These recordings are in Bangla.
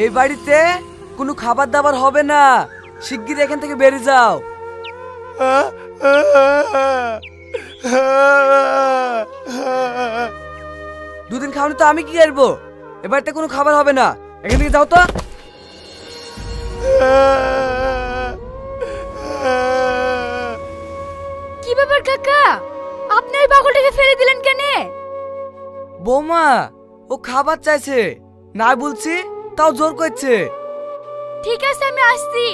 এই বাড়িতে কোনো খাবার দাবার হবে না, শিগগির এখান থেকে বেরিয়ে যাও। দুদিন খাওনি তো আমি কি করবো? এ বাড়িতে কোনো খাবার হবে না, এখান থেকে যাও তো। কি ব্যাপার কাকা, আপনি ওই পাগলটাকে ফেলে দিলেন কেন? বৌমা, ও খাবার চাইছে, না বলছি তাও জোর করছে। ঠিক আছে, আমি আসছি।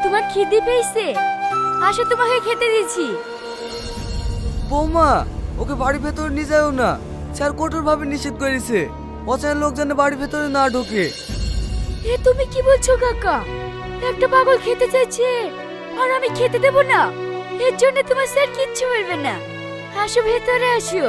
তোমার খিদে পেয়েছে? আসো, তোমাকে খেতে দিচ্ছি। বৌমা, ওকে বাড়ির ভেতরে নিয়ে যাও না, স্যার কঠোর ভাবে নিষেধ করেছে, অচেনা লোক যেন বাড়ির ভেতরে না ঢোকে। এ তুমি কি বলছো কাকা? একটা পাগল খেতে চাইছে আর আমি খেতে দেব না? এর জন্য তোমার স্যার কিচ্ছু বলবে না। আসো, ভেতরে আসো।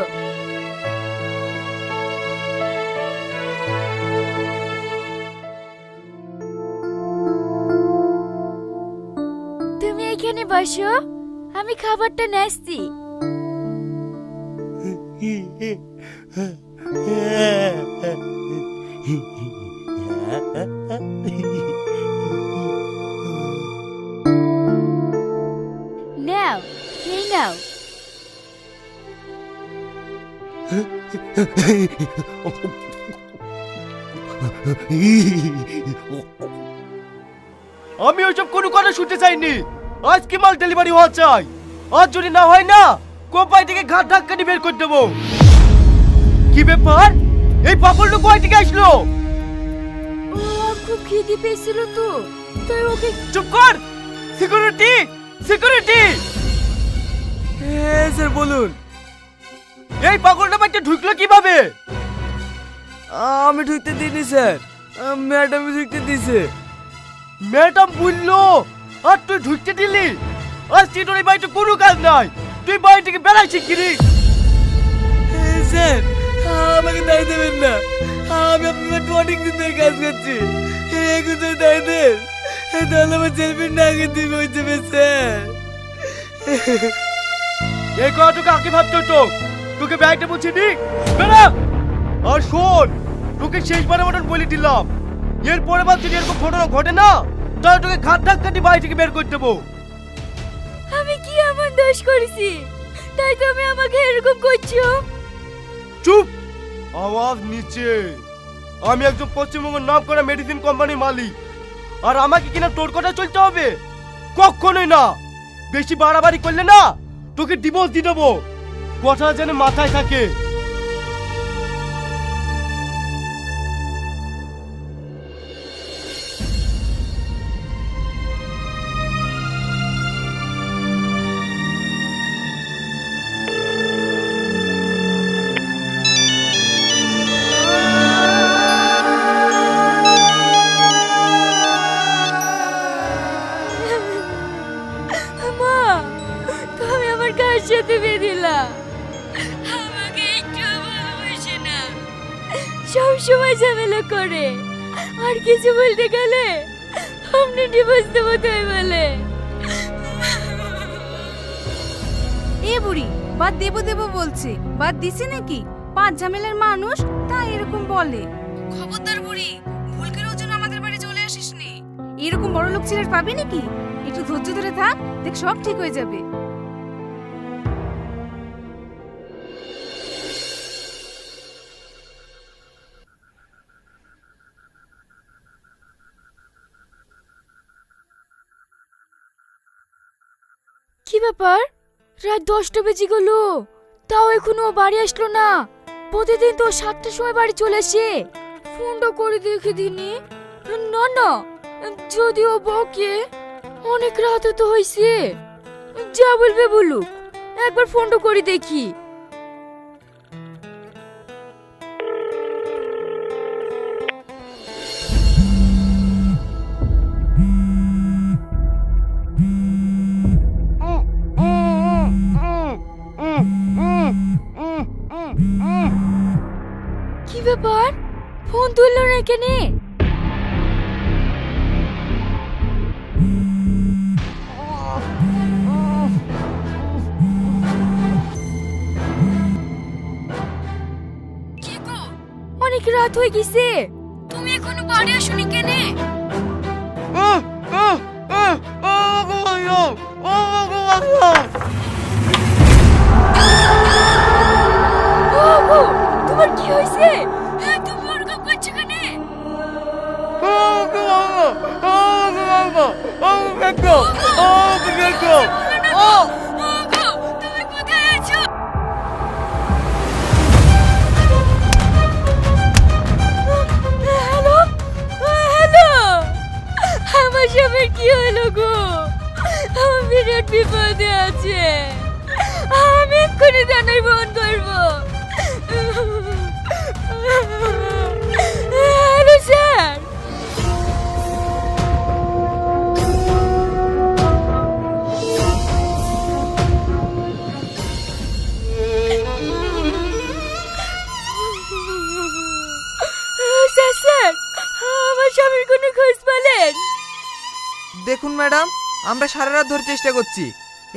তুমি এখানে বসো, আমি খাবারটা নিয়ে আসছি। নাও, খেয়ে নাও। আমি ওইসব কোনো কথা শুনতে চাইনি। আজ কি মাল ডেলিভারি হওয়া চাই, আজ যদি না হয় না কোপাই থেকে ঘাট ধাক্কানি বের করে দেবো। কি ব্যাপার, এই পাগলটা কোথায় থেকে আসলো? ও খুব খিদে পেয়েছিল তো, তাই ওকে। চুপ কর, সিকিউরিটি সিকিউরিটি। হ্যাঁ স্যার বলুন। এই পাগলটা বাড়িতে ঢুকলো কিভাবে? আমি ঢুকতে দিইনি স্যার, ম্যাডাম ঢুকতে দিয়েছে। ম্যাডাম বললো আর তুই ঢুকতে দিলি? আজ তুই তোর এই বাড়িতে কোনো কাজ নাই, তুই বাড়ি থেকে বেড়াই শিগগিরি। স্যার আমাকে দায় দেবেন না, আমি আপনার বাড়িতে অনেক দিন ধরে কাজ করছি, এখন যদি দায় দেন তাহলে আমার ছেলেমেয়ে না আগে দিবে হয়ে যাবে স্যার। এই কথাটাকে আগে ভাবতে হতো, তোকে ব্যাগটা বুঝিনি বেড়া। আর শোন, তোকে শেষবারের মতন বলে দিলাম, এরপরে বার যদি এরকম ঘটনা ঘটে না তাহলে তোকে ঘাট ধাক্কা দিয়ে বাড়ি থেকে বের করে দেবো। আমি কি এমন দোষ করেছি তাই তুমি আমাকে এরকম করছো? চুপ, আওয়াজ নিচে। আমি একজন পশ্চিমবঙ্গের নাম করা মেডিসিন কোম্পানির মালিক, আর আমাকে কিনা তোর কথা চলতে হবে? কখনোই না। বেশি বাড়াবাড়ি করলে না তোকে ডিভোর্স দিয়ে দেবো, কথা যেন মাথায় থাকে। মা, তুমি আমার কার সাথে বিয়ে দিলা? আমাকে একটু ভালোবাসে না, সব সময় ঝামেলা করে, আর কিছু বলতে গেলে আপনি ডিভোর্স দেবো তাই বলে। এ বুড়ি, বাদ দেবো দেবো বলছে, বাদ দিছে নাকি? পাঁচ ঝামেলার মানুষ তাই এরকম বলে। খবরদার বুড়ি, ভুল করেও যেন আমাদের বাড়ি চলে আসিস নি। এরকম বড় লোক ছেলের পাবি নাকি? একটু ধৈর্য ধরে থাক, দেখ সব ঠিক হয়ে যাবে। কি ব্যাপার, রাত 10টা বেজে গেল, তাও এখনো ও বাড়ি আসলো না? প্রতিদিন তো 7টার সময় বাড়ি চলে আসে। ফোনটা করে দেখে দিনি। না না, যদিও বকে, অনেক রাতে তো হয়েছে, যা বলবে বলুক, একবার ফোনটা করে দেখি। কি ব্যাপার, ফোন তুললো না কেন? কি গো, অনেক রাত হয়ে গেছে, তুমি এখনো বাড়ি আসোনি কেন? ওগো, তোমার কি হয়েছে? তুমি ওরকম করছো কেন? ওগো, তুমি কোথায় আছো? হ্যালো, হ্যালো, আমার স্বামীর কি হলো গো? আমার বিরাট বিপদে আছে, আমি এক্ষুনি জানাই ফোন করবো। Hello sir. স্যার স্যার, আমার স্বামীর কোনো খোঁজ পেলেন? দেখুন ম্যাডাম, আমরা সারা রাত ধরে চেষ্টা করছি,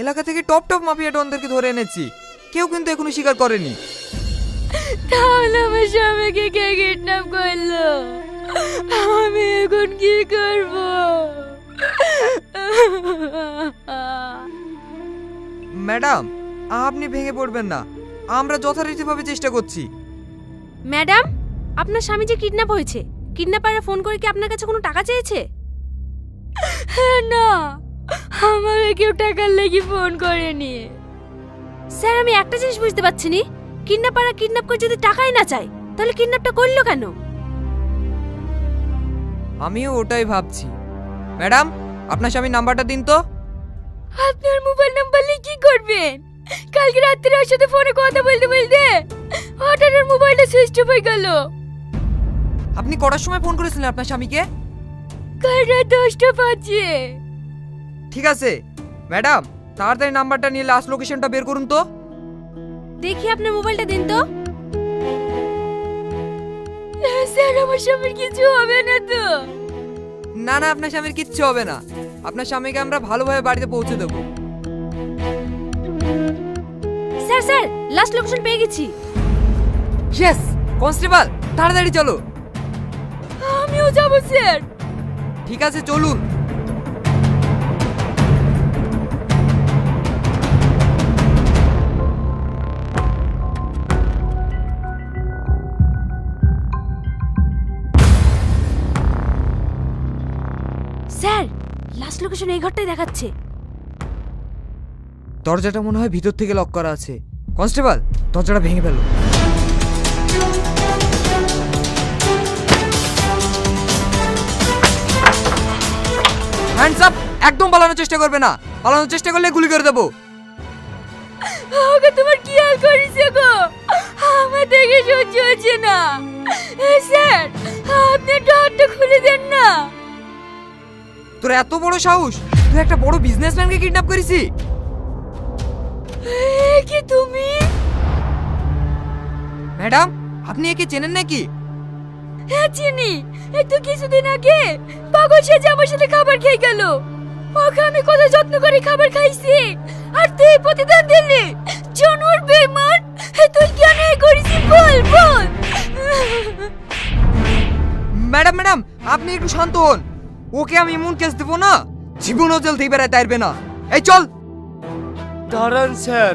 এলাকা থেকে টপ টপ মাফিয়া ডনদেরকে ধরে এনেছি, কেউ কিন্তু এখনো স্বীকার করেনি। তাহলে আমার স্বামীকে কে কিডন্যাপ করলো? আমি এখন কি করব? ম্যাডাম, আপনি ভেঙে পড়বেন না, আমরা যথারীতিভাবে চেষ্টা করছি। ম্যাডাম, আপনার স্বামী যে কিডন্যাপ হয়েছে, কিডন্যাপাররা ফোন করে কি আপনার কাছে কোনো টাকা চেয়েছে? না, আমাকে কেউ টাকার লেগে ফোন করেনি। স্যার, আমি একটা জিনিস বুঝতে পারছি না, কিডন্যাপাররা কিডন্যাপ করে যদি টাকাই না চায়, তাহলে কিডন্যাপটা করলো কেন? আমিও ওটাই ভাবছি। ম্যাডাম, আপনার স্বামীর নাম্বারটা দিন তো। আপনার মোবাইল নাম্বার নিয়ে কি করবেন? কালকে রাত্রে ওর সাথে ফোনে কথা বলতে বলতে হঠাৎ ওর মোবাইলটা সুইচ অফ হয়ে গেল। আপনি কটার সময় ফোন করেছিলেন আপনার স্বামীকে? কাল রাত 10টা বাজে। ঠিক আছে ম্যাডাম, তাড়াতাড়ি নাম্বারটা নিয়ে লাস্ট লোকেশনটা বের করুন তো। দেখি আপনার মোবাইলটা দিন তো। স্যার, আমার স্বামীর কিছু হবে না তো? না না, আপনার স্বামীর কিচ্ছু হবে না, আপনার স্বামীকে আমরা ভালোভাবে বাড়িতে পৌঁছে দেবো। স্যার স্যার, লাস্ট লোকেশন পেয়ে গেছি। ইয়েস, কনস্টেবল তাড়াতাড়ি চলো। আমিও যাবো স্যার। ঠিক আছে, চলুন। স্যার, লাস্ট লোকেশন এই ঘরটাই দেখাচ্ছে। দরজাটা মনে হয় ভিতর থেকে লক করা আছে। কনস্টেবল, দরজাটা ভেঙে ফেলো। হ্যান্ডস আপ, একদম পালানোর চেষ্টা করবে না, পালানোর চেষ্টা করলে গুলি করে দেবো। ওকে, তোমার কি হাল করেছে গো? আমার দেখে সহ্য হচ্ছে না। স্যার, আপনি ডরটা খুলে দেন না। তোর এত বড় সাহস, তুই একটা বড় বিজনেসম্যানকে কিডন্যাপ করেছি? কি তুমি? ম্যাডাম, আপনি একে চেনেন নাকি? হ্যাঁ চিনি, এই তো কিছুদিন আগে পাগল সেজে আমার সাথে খাবার খেয়ে গেল। ওকে আমি কত যত্ন করে খাবার খাইছি, আর তুই প্রতিদান দিলি। জানোয়ার বেঈমান, তুই কেন এই করেছিস বল বল। ম্যাডাম ম্যাডাম, আপনি একটু শান্ত হন, ওকে আমি এমন কেস দেবো না, জীবনও জেল থেকে বেড়াতে পারবে না। এই চল। দাঁড়ান স্যার,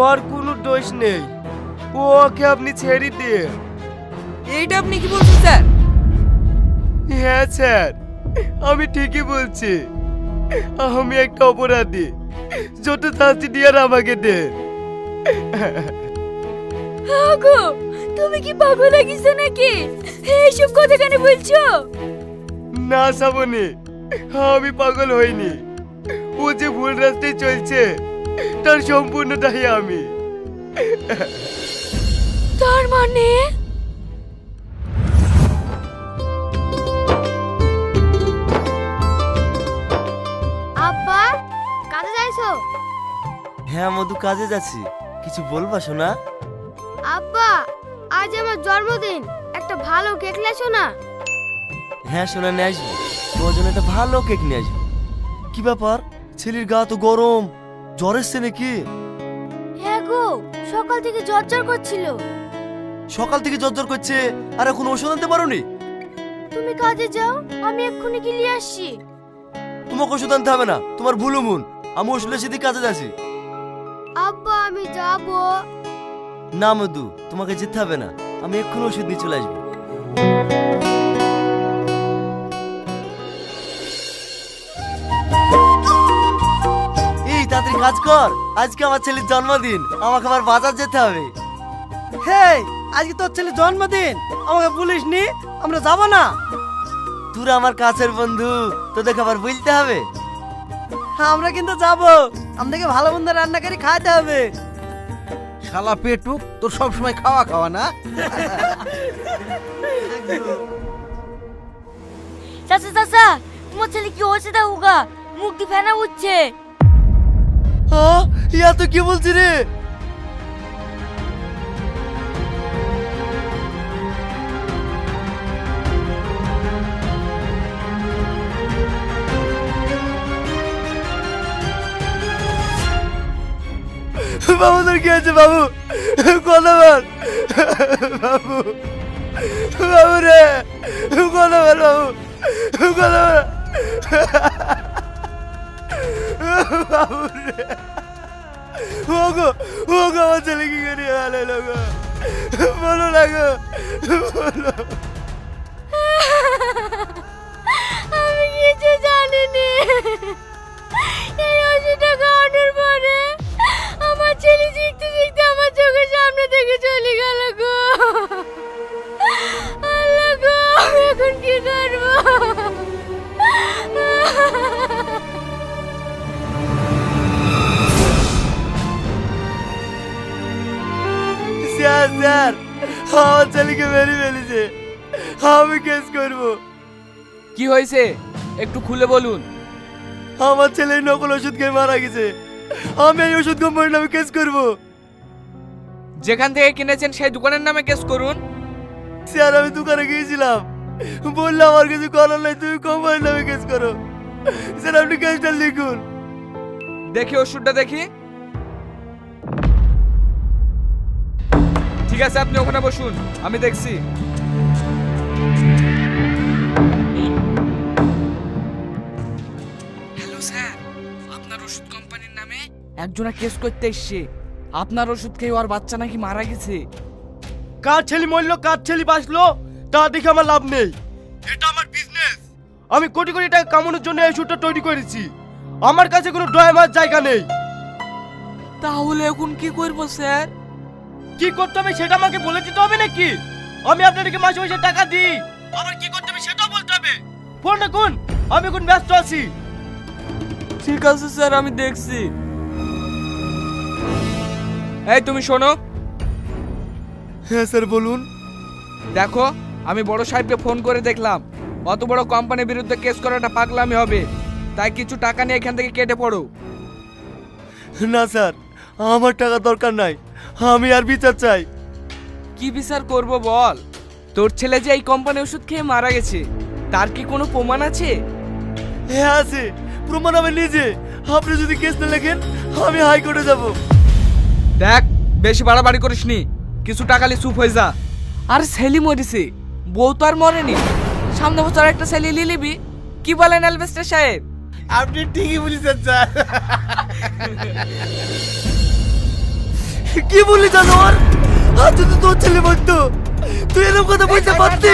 ওর কোনো দোষ নেই, ওকে আপনি ছেড়ে দিন। এইটা আপনি কি বলছেন স্যার? হ্যাঁ স্যার, আমি ঠিকই বলছি, আমি একটা অপরাধী, যত শাস্তি দিয়ে আমাকে দেন। আগো, তুমি কি পাগল হয়ে গেছো নাকি? এইসব কথা কেন বলছো? না শ্রাবণী, আমি পাগল হইনি, ও যে ভুল রাস্তায় চলছে তার সম্পূর্ণ দায়ী আমি। তার মানে আব্বা, কাজে যাইছো? হ্যাঁ মধু, কাজে যাচ্ছি, কিছু বলবা শোনা? আব্বা, আজ আমার জন্মদিন, একটা ভালো কেক লেছো না? হ্যাঁ সোনা, নিয়ে আসবো। তোমার জন্য একটা ভালো কেক নিয়ে আসবো। কি ব্যাপার, ছেলের গা তো গরম, জ্বর এসছে নাকি? হ্যাঁ গো, সকাল থেকে জ্বর জ্বর করছিল। সকাল থেকে জ্বর করছে, আর এখন ওষুধ আনতে পারোনি? তুমি কাজে যাও, আমি এক্ষুনি গিয়ে নিয়ে আসছি। তোমাকে ওষুধ আনতে হবে না, তোমার ভুলো মন। আমি ওষুধের সাথে কাজে যাচ্ছি। আব্বা আমি যাবো। না মধু, তোমাকে যেতে হবে না, আমি এক্ষুনি ওষুধ নিয়ে চলে আসবো। এই তাড়াতাড়ি কাজ কর, আজকে আমার ছেলের জন্মদিন, আমাকে আবার বাজার যেতে হবে। হেই, আজকে তোর ছেলে জন্মদিন, আমাকে বলিসনি? আমরা যাব না? তোরা আমার কাছের বন্ধু, তোদেরকে আবার বলতে হবে? আমরা কিন্তু যাব, আমাদেরকে ভালো মন্দ রান্না করে খাইতে হবে। শালা পেটুক, তোর সব সময় খাওয়া খাওয়া না। চাচা চাচা, তোমার ছেলে কি হয়েছে তা উগা, মুখ দিয়ে ফেনা উঠছে। হ্যাঁ, ইয়া তো কি বলছি রে? বাবু তোর কি আছে বাবু? কথা বল বাবু, বাবু রে, কথা বল বাবু, কথা বল বাবু রে। ওগো ওগো, আমার ছেলে কি করে হারালো গো? বলো না গো, বলো। আমি কিছু জানিনি। এই ওষুধটা খাওয়ানোর পরে আমার ছেলে শিখতে শিখতে আমার চোখের সামনে থেকে চলে গেল গো। আল্লাহ গো, আমি এখন কি করবো? স্যার স্যার, আমার ছেলেকে মেরে ফেলেছে, আমি কেস করবো। কি হয়েছে একটু খুলে বলুন। আমার ছেলে নকল ওষুধ খেয়ে মারা গেছে, আমি এই ওষুধ কোম্পানির নামে কেস করবো। যেখান থেকে কিনেছেন সেই দোকানের নামে কেস করুন। স্যার আমি দোকানে গিয়েছিলাম, বললাম আমার কিছু করার নাই, তুমি কোম্পানির নামে কেস করো। স্যার আপনি কেসটা লিখুন। দেখি ওষুধটা দেখি। ঠিক আছে, আপনি ওখানে বসুন, আমি দেখছি। হ্যালো স্যার, আপনার ওষুধ কোম্পানির নামে একজনা কেস করতে এসছে। আপনার ওষুধ খেয়ে ওর বাচ্চা নাকি মারা গেছে। কার ছেলে মরলো কার ছেলে বাঁচলো তা দেখে আমার লাভ নেই, এটা আমার বিজনেস। আমি কোটি কোটি টাকা কামানোর জন্য এই ওষুধটা তৈরি করেছি, আমার কাছে কোনো ড্রয়ার জায়গা নেই। তাহলে এখন কি করবো স্যার? কি করতে হবে সেটা আমাকে বলে দিতে হবে নাকি? আমি আপনাদেরকে মাসে মাসে টাকা দিই, আবার কি করতে হবে সেটাও বলতে হবে। ফোন রাখুন, আমি এখন ব্যস্ত আছি। ঠিক আছে স্যার, আমি দেখছি। এই তুমি শোনো। হ্যাঁ স্যার বলুন। দেখো, আমি বড় সাহেবকে ফোন করে দেখলাম, অত বড় কোম্পানির বিরুদ্ধে কেস করাটা পাগলামি হবে, তাই কিছু টাকা নিয়ে এখান থেকে কেটে পড়ো। না স্যার, আমার টাকা দরকার নাই, আমি আর বিচার চাই। কি বিচার করব বল? তোর ছেলে যে এই কোম্পানি ওষুধ খেয়ে মারা গেছে, তার কি কোনো প্রমাণ আছে? হ্যাঁ আছে, প্রমাণ আমি নিজে। আপনি যদি কেস না লেখেন আমি হাইকোর্টে যাব। দেখ, বেশি বাড়াবাড়ি করিসনি, কিছু টাকা নিয়ে চুপ হয়ে যা। আর ছেলে মরেছে, বউ তো আর মরেনি। সামনে বছর একটা ছেলে নিয়ে নিবি। কি বলেন অ্যালবেস্টার সাহেব? আপনি ঠিকই বলেছেন স্যার। কি বলি জানোয়ার, আজ যদি তোর ছেলে মরতো তুই এরকম কথা বলতে পারতি?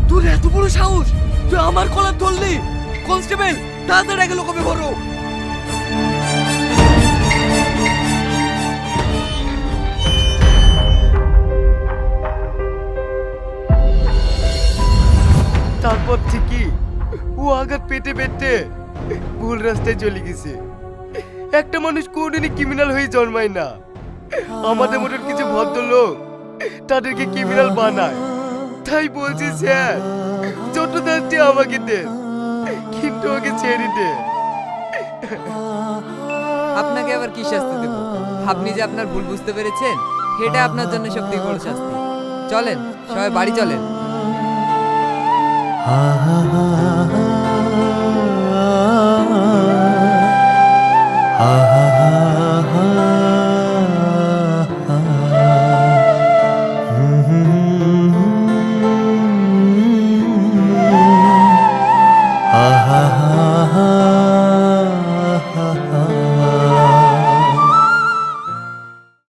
তোর এত বড় সাহস, তুই আমার কলার ধরলি? কনস্টেবল, তাড়াতাড়ি আগে লোকবে ভরো। তারপর থেকে ও আঘাত পেটে পেটে ভুল রাস্তায় চলে গেছে। একটা মানুষ কোনদিনই ক্রিমিনাল হয়ে জন্মায় না। আমাদের মতন কিছু ভদ্রলোক তাদেরকে ক্রিমিনাল বানায়। তাই বলছি স্যার, যত দাঁড়টি আমাকে দেন, কিন্তু ওকে ছেড়ে দেন। আপনাকে আবার কি শাস্তি দেব? আপনি যে আপনার ভুল বুঝতে পেরেছেন এটা আপনার জন্য সত্যি বড় শাস্তি। চলেন সবাই বাড়ি চলেন।